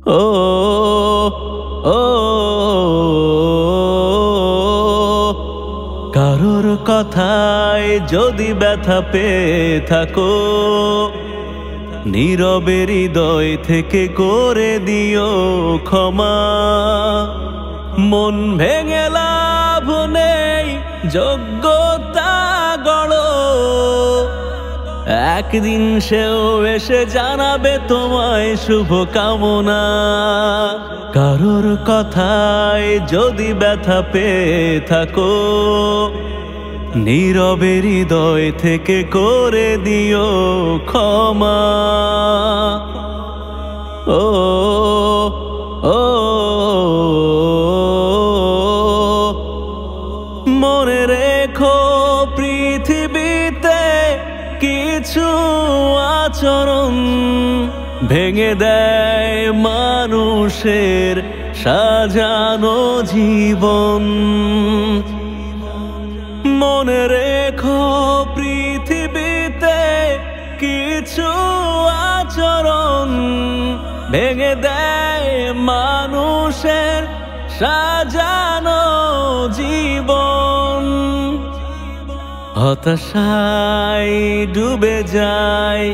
ও ও কারোর কথায় যদি ব্যথা পেয়ে থাকো, নীরবে হৃদয় থেকে করে দিও ক্ষমা। মন ভেঙে লাভ নেই, যোগ্যতা গড়ো, একদিন সেও এসে জানাবে তোমায় শুভকামনা। কারোর কথায় যদি ব্যথা পেয়ে থাকো, নীরবে হৃদয় থেকে করে দিও ক্ষমা। ও ও মনে রেখো, পৃথিবীতে কিছু আচরণ ভেঙে দেয় মানুষের সাজানো জীবন। মনে রেখো, পৃথিবীতে কিছু আচরণ ভেঙে দেয় মানুষের সাজানো জীবন। হতাশায় ডুবে যায়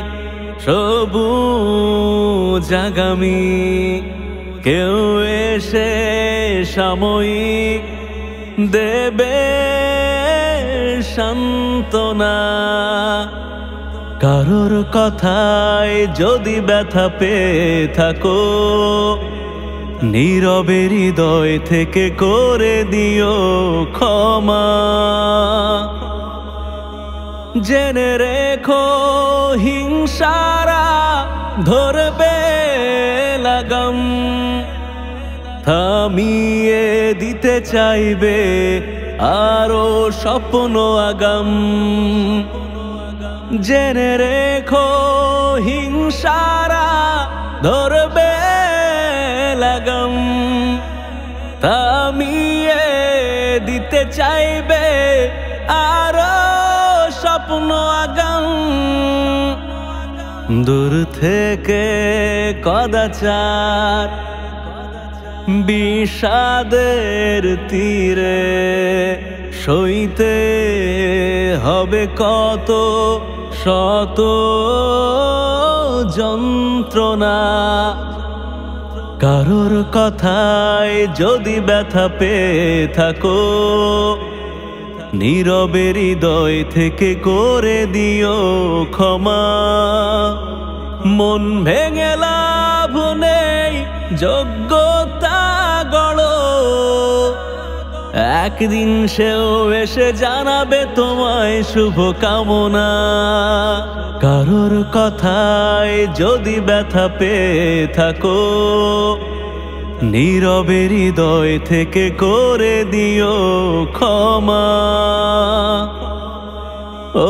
সবুজ আগামী, কেউ এসে সাময়িক দেবে সান্ত্বনা। কারোর কথায় যদি ব্যথা পেয়ে থাকো, নীরবে হৃদয় থেকে করে দিও ক্ষমা। জেনে রেখো, হিংসারা ধরবে লাগাম, থামিয়ে দিতে চাইবে আরো স্বপ্ন আগাম। জেনে রেখো, হিংসারা ধরবে লাগাম, থামিয়ে দিতে চাইবে আরো স্বপ্ন আগাম। দূর থেকে কদাচার বিষাদের তীরে সইতে হবে কত শত যন্ত্রণা। কারোর কথায় যদি ব্যথা পেয়ে থাকো, নীরবে হৃদয় থেকে করে দিও ক্ষমা। মন ভেঙে লাভ নেই, যোগ্যতা গড়ো, একদিন সেও এসে জানাবে তোমায় শুভকামনা। কারোর কথায় যদি ব্যথা পেয়ে থাকো, নীরবে হৃদয় থেকে করে দিও ক্ষমা। ও